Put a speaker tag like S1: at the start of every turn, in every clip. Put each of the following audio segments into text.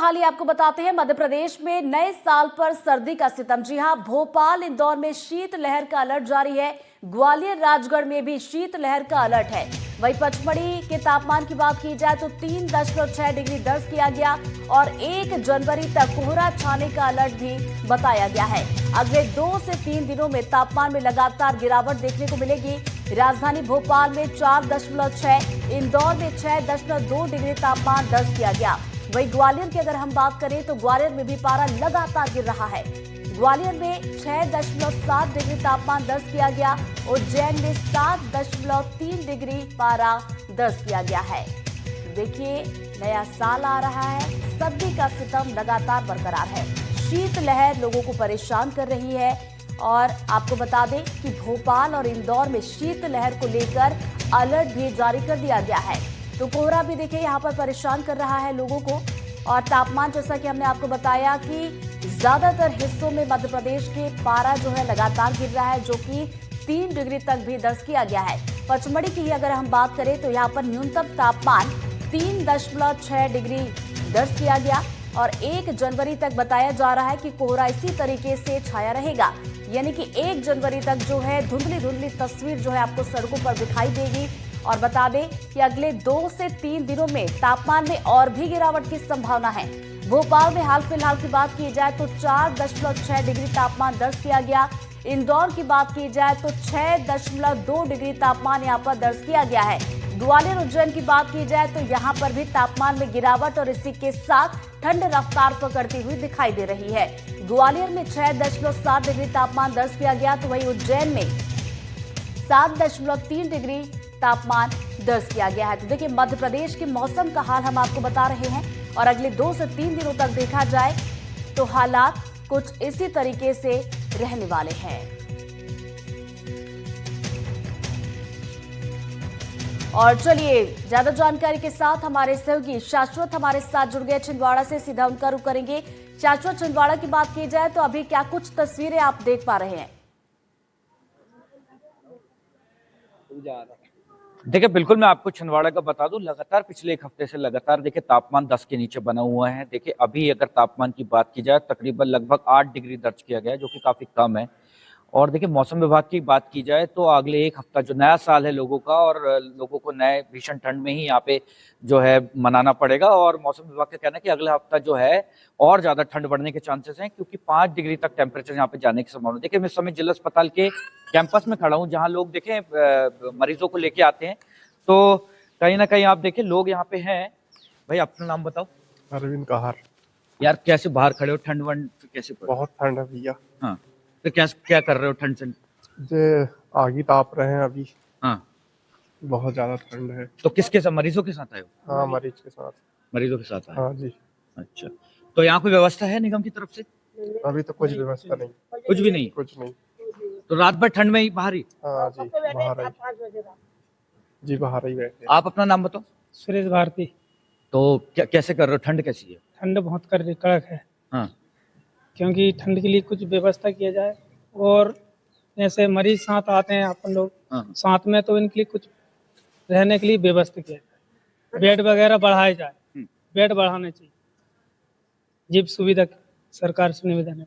S1: हाल ही आपको बताते हैं, मध्य प्रदेश में नए साल पर सर्दी का सितम। जी हां, भोपाल इंदौर में शीतलहर का अलर्ट जारी है। ग्वालियर राजगढ़ में भी शीतलहर का अलर्ट है। वहीं पचमढ़ी के तापमान की बात की जाए तो 3.6 डिग्री दर्ज किया गया और 1 जनवरी तक कोहरा छाने का अलर्ट भी बताया गया है। अगले 2 से 3 दिनों में तापमान में लगातार गिरावट देखने को मिलेगी। राजधानी भोपाल में 4.6, इंदौर में 6.2 डिग्री तापमान दर्ज किया गया। वहीं ग्वालियर की अगर हम बात करें तो ग्वालियर में भी पारा लगातार गिर रहा है। ग्वालियर में 6.7 डिग्री तापमान दर्ज किया गया। उज्जैन में 7.3 डिग्री पारा दर्ज किया गया है। देखिए, नया साल आ रहा है, सर्दी का सितम लगातार बरकरार है। शीतलहर लोगों को परेशान कर रही है और आपको बता दें कि भोपाल और इंदौर में शीतलहर को लेकर अलर्ट भी जारी कर दिया गया है। तो कोहरा भी देखिए यहाँ पर परेशान कर रहा है लोगों को। और तापमान, जैसा कि हमने आपको बताया कि ज्यादातर हिस्सों में मध्य प्रदेश के पारा जो है लगातार गिर रहा है, जो कि 3 डिग्री तक भी दर्ज किया गया है। पचमढ़ी की अगर हम बात करें तो यहाँ पर न्यूनतम तापमान 3.6 डिग्री दर्ज किया गया और 1 जनवरी तक बताया जा रहा है कि कोहरा इसी तरीके से छाया रहेगा। यानी कि 1 जनवरी तक जो है धुंधली धुंधली तस्वीर जो है आपको सड़कों पर दिखाई देगी। और बता दें कि अगले 2 से 3 दिनों में तापमान में और भी गिरावट की संभावना है। भोपाल में हाल फिलहाल की बात की जाए तो 4.6 डिग्री तापमान दर्ज किया गया। इंदौर की बात की जाए तो 6.2 डिग्री तापमान यहां पर दर्ज किया गया है। ग्वालियर उज्जैन की बात की जाए तो यहां पर भी तापमान में गिरावट और इसी के साथ ठंड रफ्तार पकड़ती हुई दिखाई दे रही है। ग्वालियर में 6.7 डिग्री तापमान दर्ज किया गया तो वहीं उज्जैन में 7.3 डिग्री तापमान दर्ज किया गया है। तो देखिए, मध्य प्रदेश के मौसम का हाल हम आपको बता रहे हैं और अगले 2 से 3 दिनों तक देखा जाए तो हालात कुछ इसी तरीके से रहने वाले हैं। और चलिए, ज्यादा जानकारी के साथ हमारे सहयोगी शाश्वत हमारे साथ जुड़ गए छिंदवाड़ा से। सीधा उनका रुख करेंगे। शाश्वत, छिंदवाड़ा की बात की जाए तो अभी क्या कुछ तस्वीरें आप देख पा रहे हैं?
S2: देखिए, बिल्कुल मैं आपको छिंदवाड़ा का बता दूं, लगातार पिछले 1 हफ्ते से लगातार देखिए तापमान 10 के नीचे बना हुआ है। देखिए, अभी अगर तापमान की बात की जाए तकरीबन लगभग 8 डिग्री दर्ज किया गया है, जो कि काफी कम है। और देखिए, मौसम विभाग की बात की जाए तो अगले 1 हफ्ता जो नया साल है लोगों का, और लोगों को नए भीषण ठंड में ही यहाँ पे जो है मनाना पड़ेगा। और मौसम विभाग का कहना है कि अगला हफ्ता जो है और ज्यादा ठंड बढ़ने के चांसेस हैं, क्योंकि 5 डिग्री तक टेम्परेचर यहाँ पे जाने की संभावना। देखिए, मैं इस समय जिला अस्पताल के कैंपस में खड़ा हूँ, जहाँ लोग देखें मरीजों को लेके आते हैं। तो कहीं ना कहीं आप देखें लोग यहाँ पे हैं। भाई, अपना नाम बताओ।
S3: अरविंद कहार।
S2: यार, कैसे बाहर खड़े हो? ठंड वंड कैसे पड़?
S3: बहुत ठंड है भैया।
S2: हाँ, तो क्या कर रहे हो ठंड से?
S3: जे आगी ताप रहे हैं अभी।
S2: हाँ,
S3: बहुत ज्यादा ठंड है।
S2: तो किसके साथ, मरीजों के साथ आए हो?
S3: हाँ, मरीज के साथ।
S2: मरीजों के साथ आए?
S3: हाँ जी।
S2: अच्छा, तो यहाँ कोई व्यवस्था है निगम की तरफ से?
S3: अभी तो कुछ व्यवस्था नहीं।
S2: कुछ भी नहीं?
S3: कुछ नहीं।
S2: तो रात भर ठंड में ही बाहर ही?
S3: हाँ जी, बाहर ही। जी, बाहर ही बैठे।
S2: आप अपना नाम बताओ।
S4: सुरेश भारती।
S2: तो कैसे कर रहे हो? ठंड कैसी है?
S4: ठंड बहुत कड़क है।
S2: हाँ,
S4: क्योंकि ठंड के लिए कुछ व्यवस्था किया जाए। और जैसे मरीज साथ आते हैं अपन लोग,
S2: हाँ।
S4: साथ में, तो इनके लिए कुछ रहने के लिए व्यवस्था किया जाए। बेड वगैरह बढ़ाए जाए। बेड बढ़ाने चाहिए। जीप सुविधा सरकार से निवेदन है।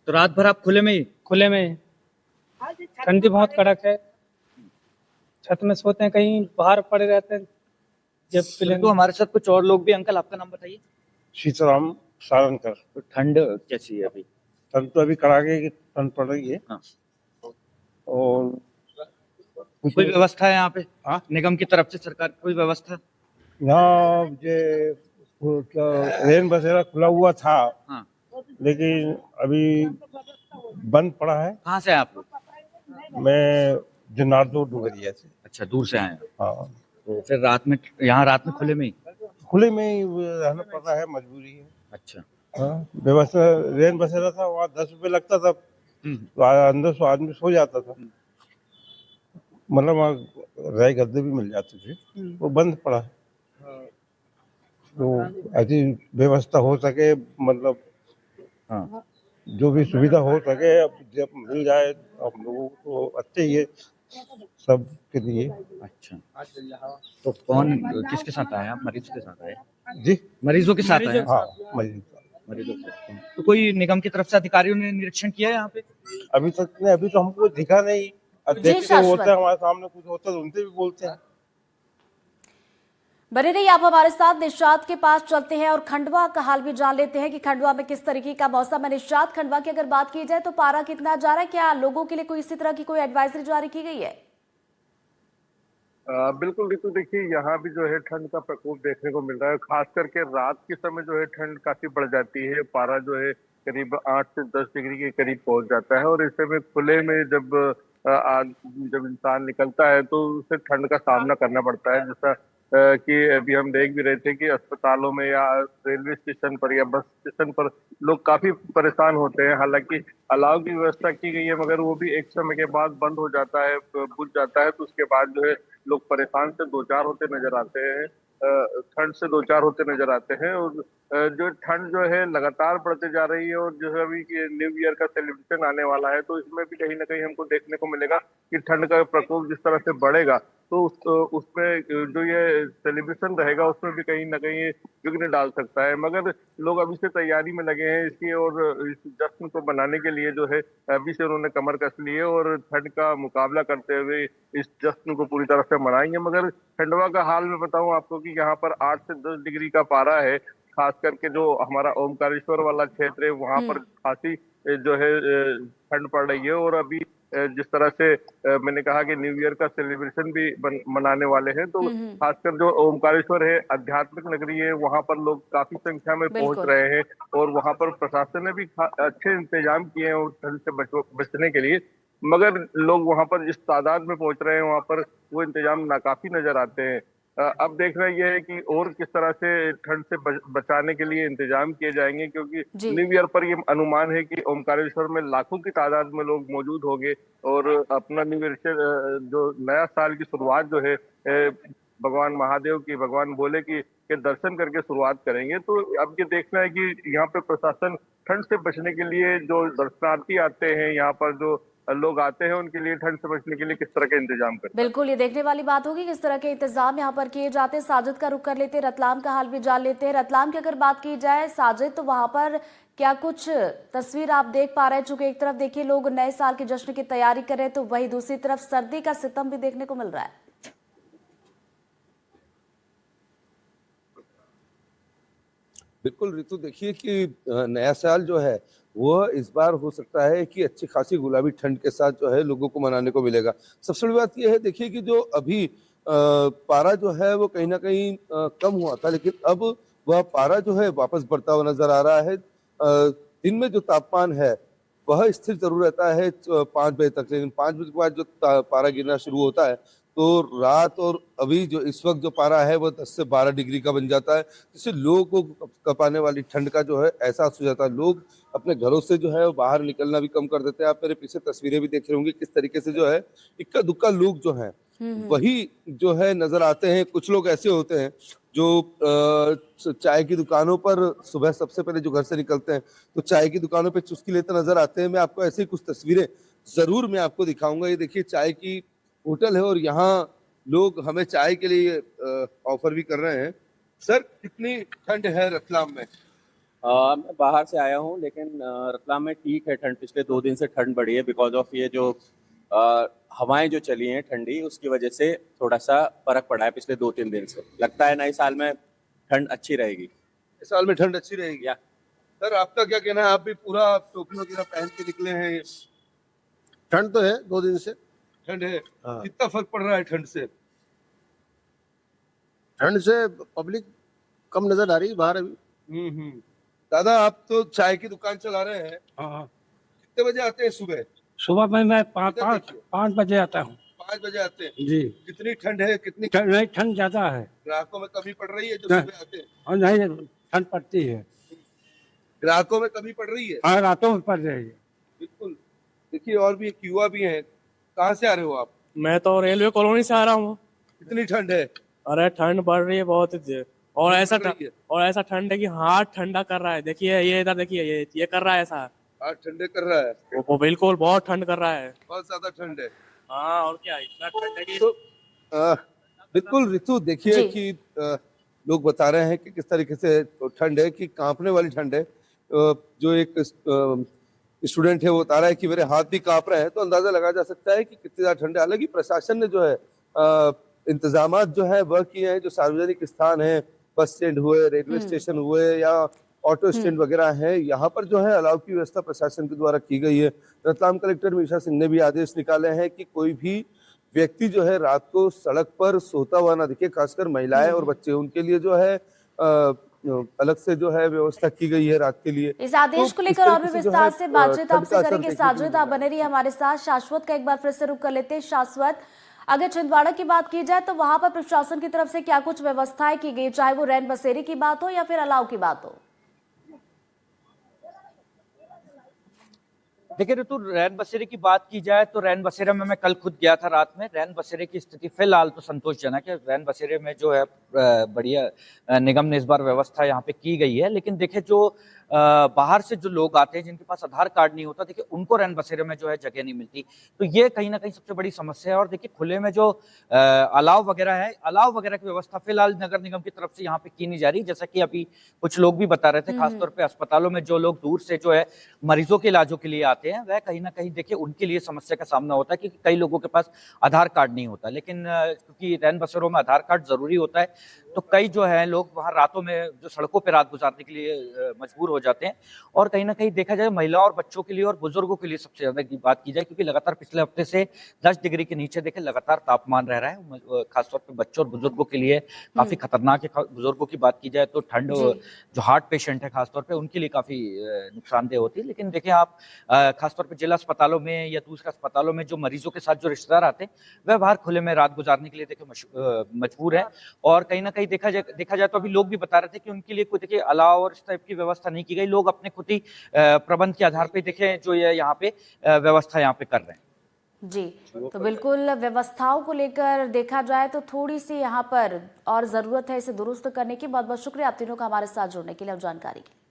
S2: तो रात भर आप खुले में ही?
S4: खुले में। ठंडी बहुत कड़क है। छत में सोते हैं, कहीं बाहर पड़े रहते हैं जब
S2: तो हमारे साथ कुछ और लोग भी। अंकल, आपका नाम बताइए।
S5: सीताराम सारंगकर।
S2: तो ठंड कैसी है अभी?
S5: ठंड तो अभी कड़ाके की ठंड पड़ रही है।
S2: हाँ।
S5: और
S2: कोई व्यवस्था है यहाँ पे?
S5: हाँ?
S2: निगम की तरफ से सरकार कोई व्यवस्था?
S5: यहाँ ये रेन बसेरा खुला हुआ था।
S2: हाँ।
S5: लेकिन अभी बंद पड़ा है।
S2: कहाँ से हैं आप लोग?
S5: मैं जनार्दो डुगरिया से।
S2: अच्छा, दूर से आए हैं।
S5: हाँ,
S2: तो फिर रात में यहाँ रात में खुले में ही?
S5: खुले में ही रहना पड़ रहा है, मजबूरी है।
S2: अच्छा।
S5: हाँ, व्यवस्था रेन बसेरा था, वहाँ 10 रुपए लगता था, तो अंदर से आदमी सो जाता था। मतलब वहाँ रह गद्दे भी मिल जाते थे, वो बंद पड़ा है। तो ऐसी व्यवस्था हो सके, मतलब
S2: हाँ,
S5: जो भी सुविधा हो सके, अब जब मिल जाए हम लोगों को अच्छे ही है। सबके लिए।
S2: अच्छा, तो कौन किसके साथ आए आप? मरीज के साथ आए?
S5: जी
S2: मरीजों के साथ आए?
S5: हाँ मरीज।
S2: मरीजों के साथ। तो कोई निगम की तरफ से अधिकारियों ने निरीक्षण किया है यहाँ पे?
S5: अभी तक नहीं, अभी तो हमको दिखा नहीं। अब
S1: जी,
S5: देखते होता
S1: शाश्वत।
S5: है हमारे सामने कुछ होता है तो उनसे भी बोलते हैं।
S1: बने रहिए आप हमारे साथ। निषाद के पास चलते हैं और खंडवा का हाल भी जान लेते हैं कि खंडवा में किस तरीके का मौसम है। निषाद, खंडवा की अगर बात की जाए तो पारा कितना जा रहा है? क्या लोगों के लिए कोई इसी तरह की कोई एडवाइजरी जारी की गई है?
S6: बिल्कुल ऋतु, देखिए यहाँ भी जो है ठंड का प्रकोप देखने को मिल रहा है। खास करके रात के समय जो है ठंड काफी बढ़ जाती है। पारा जो है करीब 8 से 10 डिग्री के करीब पहुंच जाता है और इस समय खुले में जब इंसान निकलता है तो उसे ठंड का सामना करना पड़ता है। जैसा कि अभी हम देख भी रहे थे कि अस्पतालों में या रेलवे स्टेशन पर या बस स्टेशन पर लोग काफी परेशान होते हैं। हालांकि अलाव की व्यवस्था की गई है मगर वो भी एक समय के बाद बंद हो जाता है, बुझ जाता है। तो उसके बाद जो है लोग परेशान से दो चार होते नजर आते हैं, ठंड से दो चार होते नजर आते हैं। और जो ठंड जो है लगातार बढ़ते जा रही है और जो है अभी न्यू ईयर का सेलिब्रेशन आने वाला है तो इसमें भी कहीं ना कहीं हमको देखने को मिलेगा कि ठंड का प्रकोप जिस तरह से बढ़ेगा तो उसमें जो ये सेलिब्रेशन रहेगा उसमें भी कहीं ना कहीं विघ्न डाल सकता है। मगर लोग अभी से तैयारी में लगे हैं इसकी और इस जश्न को मनाने के लिए जो है अभी से उन्होंने कमर कस ली है और ठंड का मुकाबला करते हुए इस जश्न को पूरी तरह से मनाएंगे। मगर खंडवा का हाल मैं बताऊं आपको कि यहाँ पर 8 से 10 डिग्री का पारा है। खास करके जो हमारा ओमकारेश्वर वाला क्षेत्र है वहां पर खासी जो है ठंड पड़ रही है। और अभी जिस तरह से मैंने कहा कि न्यू ईयर का सेलिब्रेशन भी मनाने वाले हैं तो खासकर जो ओमकारेश्वर है आध्यात्मिक नगरी है वहां पर लोग काफी संख्या में पहुंच
S1: बिल्कुल।
S6: रहे हैं और वहां पर प्रशासन ने भी अच्छे इंतजाम किए हैं उस ठंड से बचने के लिए। मगर लोग वहां पर जिस तादाद में पहुंच रहे हैं वहां पर वो इंतजाम नाकाफी नजर आते हैं। अब देखना यह है कि और किस तरह से ठंड से बचाने के लिए इंतजाम किए जाएंगे क्योंकि
S1: जी।
S6: न्यू ईयर पर ये अनुमान है कि ओमकारेश्वर में लाखों की तादाद में लोग मौजूद होंगे और अपना न्यू ईयर जो नया साल की शुरुआत जो है भगवान महादेव की, भगवान भोले की के दर्शन करके शुरुआत करेंगे। तो अब ये देखना है कि यहाँ पे प्रशासन ठंड से बचने के लिए जो दर्शनार्थी आते हैं यहाँ पर जो लोग आते हैं उनके लिए ठंड से बचने के लिए किस तरह के इंतजाम करते हैं।
S1: बिल्कुल, ये देखने वाली बात होगी किस तरह के इंतजाम यहाँ पर किए जाते हैं। साजिद का रुख कर लेते हैं, रतलाम का हाल भी जान लेते हैं। रतलाम की अगर बात की जाए साजिद, तो वहां पर क्या कुछ तस्वीर आप देख पा रहे हैं? चूंकि एक तरफ देखिए लोग नए साल के जश्न की तैयारी कर रहे हैं तो वही दूसरी तरफ सर्दी का सितम भी देखने को मिल रहा है।
S7: बिल्कुल ऋतु, देखिए कि नया साल जो है वो इस बार हो सकता है कि अच्छी खासी गुलाबी ठंड के साथ जो है लोगों को मनाने को मिलेगा। सबसे बड़ी बात यह है, देखिए कि जो अभी पारा जो है वो कहीं ना कहीं कम हुआ था लेकिन अब वह पारा जो है वापस बढ़ता हुआ नजर आ रहा है। दिन में जो तापमान है वह स्थिर जरूर रहता है 5 बजे तक, लेकिन 5 बजे के बाद जो पारा गिरना शुरू होता है तो रात और अभी जो इस वक्त जो पारा है वो 10 से 12 डिग्री का बन जाता है, जिससे लोगों को कपाने वाली ठंड का जो है एहसास हो जाता है। लोग अपने घरों से जो है वो बाहर निकलना भी कम कर देते हैं। आप मेरे पीछे तस्वीरें भी देख रहे होंगे किस तरीके से जो है इक्का दुक्का लोग जो हैं वही जो है नजर आते हैं। कुछ लोग ऐसे होते हैं जो चाय की दुकानों पर सुबह सबसे पहले जो घर से निकलते हैं तो चाय की दुकानों पे चुस्की लेते नजर आते हैं। मैं आपको ऐसे ही कुछ तस्वीरें जरूर मैं आपको दिखाऊंगा। ये देखिए चाय की होटल है और यहाँ लोग हमें चाय के लिए ऑफर भी कर रहे हैं। सर, कितनी ठंड है रतलाम में?
S8: मैं बाहर से आया हूँ लेकिन रतलाम में ठीक है ठंड। पिछले 2 दिन से ठंड बढ़ी है बिकॉज ऑफ ये जो हवाएं जो चली हैं ठंडी, उसकी वजह से थोड़ा सा फर्क पड़ा है पिछले 2-3 दिन से। लगता है नए साल में ठंड अच्छी रहेगी।
S7: इस साल में ठंड अच्छी रहेगी?
S8: या
S7: सर, आपका क्या कहना है? आप भी पूरा टोपी वगैरह पहन के निकले हैं।
S9: ठंड तो है 2 दिन से।
S7: ठंड है?
S9: हाँ।
S7: कितना फर्क पड़ रहा है ठंड से?
S9: ठंड से पब्लिक कम नजर आ रही है बाहर अभी।
S7: दादा, आप तो चाय की दुकान चला रहे हैं,
S10: हाँ,
S7: कितने बजे आते हैं सुबह?
S10: सुबह में मैं
S7: इधर देखिए।
S10: 5 बजे आता हूँ
S7: 5 बजे आते हैं।
S10: जी।
S7: कितनी ठंड है? कितनी
S10: नहीं, ठंड ज्यादा है
S7: ग्राहकों में कमी पड़ रही है जो
S10: नहीं।
S7: सुबह आते हैं?
S10: और नहीं, ठंड पड़ती है।
S7: ग्राहकों में कमी पड़ रही है?
S10: हाँ, रातों में पड़ रही है।
S7: बिल्कुल। देखिए और भी एक युवा भी हैं। कहाँ से आ रहे हो आप?
S11: मैं तो रेलवे कॉलोनी से आ रहा हूँ।
S7: कितनी ठंड है?
S11: अरे ठंड बढ़ रही है बहुत और
S7: ठंड
S11: ऐसा
S7: बढ़ रही है?
S11: और ऐसा ठंड है कि हाथ ठंडा कर रहा है। देखिए ये इधर देखिए, ये कर रहा है ऐसा।
S7: हाथ ठंडे कर रहा है?
S11: वो बिल्कुल बहुत ठंड कर रहा है।
S7: बहुत ज्यादा ठंड है।
S11: हाँ और क्या, इतना ठंड है कि
S7: तो बिल्कुल ऋतु देखिए
S1: जी।
S7: कि लोग बता रहे हैं कि किस तरीके से ठंड है, कि कांपने वाली ठंड है। जो एक स्टूडेंट है वो बता रहा है कि मेरे हाथ भी कांप रहे हैं, तो अंदाजा लगाया जा सकता है कि कितनी ज्यादा ठंड है। हालांकि प्रशासन ने जो है इंतजाम जो है वह किए हैं। जो सार्वजनिक स्थान है, बस स्टैंड हुए, रेलवे स्टेशन हुए या ऑटो स्टैंड वगैरह है, यहाँ पर जो है अलाव की व्यवस्था प्रशासन के द्वारा की गई है। रतलाम कलेक्टर मीशा सिंह ने भी आदेश निकाले हैं कि कोई भी व्यक्ति जो है रात को सड़क पर सोता हुआ ना दिखे, खासकर महिलाएं और बच्चे, उनके लिए जो है अलग से जो है व्यवस्था की गई है रात के लिए।
S1: इस आदेश
S7: तो
S1: को
S7: इस
S1: लेकर और भी
S7: तरीके से जो
S1: विस्तार
S7: है,
S1: से बातचीत
S7: ठंड का
S1: आपसे
S7: असर
S1: करेंगे।
S7: देखने को
S1: साजिद
S7: मिल
S1: आप
S7: रहा है।
S1: बने रहिए हमारे साथ। शाश्वत का एक बार फिर से रुख कर लेते हैं। शाश्वत, अगर छिंदवाड़ा की बात की जाए तो वहां पर प्रशासन की तरफ से क्या कुछ व्यवस्थाएं की गई, चाहे वो रैन बसेरे की बात हो या फिर अलाव की बात हो?
S2: देखिए ऋतु, रैन बसेरे की बात की जाए तो रैन बसेरे में मैं कल खुद गया था रात में। रैन बसेरे की स्थिति फिलहाल तो संतोषजनक है। रैन बसेरे में जो है बढ़िया निगम ने इस बार व्यवस्था यहाँ पे की गई है। लेकिन देखिए जो बाहर से जो लोग आते हैं जिनके पास आधार कार्ड नहीं होता, देखिए उनको रैन बसेरे में जो है जगह नहीं मिलती। तो ये कहीं ना कहीं सबसे बड़ी समस्या है। और देखिए खुले में जो अलाव वगैरह है, अलाव वगैरह की व्यवस्था फिलहाल नगर निगम की तरफ से यहाँ पे की नहीं जा रही। जैसा कि अभी कुछ लोग भी बता रहे थे, खासतौर पे अस्पतालों में जो लोग दूर से जो है मरीजों के इलाजों के लिए आते हैं, वह कहीं ना कहीं देखिए उनके लिए समस्या का सामना होता है, क्योंकि कई लोगों के पास आधार कार्ड नहीं होता। लेकिन क्योंकि रैन बसेरों में आधार कार्ड जरूरी होता है, तो कई जो है लोग वहां रातों में जो सड़कों पर रात गुजारने के लिए मजबूर हो जाते हैं। और कहीं ना कहीं देखा जाए महिलाओं और बच्चों के लिए और बुजुर्गों के लिए सबसे ज्यादा की बात की जाए, क्योंकि लगातार पिछले हफ्ते से 10 डिग्री के नीचे देखिए लगातार तापमान रह रहा है। खासतौर पर बच्चों और बुजुर्गों के लिए काफी खतरनाक है। बुजुर्गों की बात की जाए तो ठंड जो हार्ट पेशेंट है खासतौर पे उनके लिए काफी नुकसानदेह होती है। लेकिन देखिए आप खासतौर पे जिला अस्पतालों में या दूसरे अस्पतालों में जो मरीजों के साथ जो रिश्तेदार आते हैं, वह बाहर खुले में रात गुजारने के लिए देखिए मजबूर है। और कहीं ना कहीं देखा जाए तो अभी लोग भी बता रहे थे कि उनके लिए कोई देखिए अलाव और इस टाइप की व्यवस्था नहीं की गई। लोग अपने खुद ही प्रबंध के आधार पर देखें जो ये यहाँ पे व्यवस्था यहाँ पे कर रहे हैं।
S1: जी, तो बिल्कुल व्यवस्थाओं को लेकर देखा जाए तो थोड़ी सी यहाँ पर और जरूरत है इसे दुरुस्त करने की। बहुत बहुत शुक्रिया आप तीनों का हमारे साथ जुड़ने के लिए और जानकारी के लिए।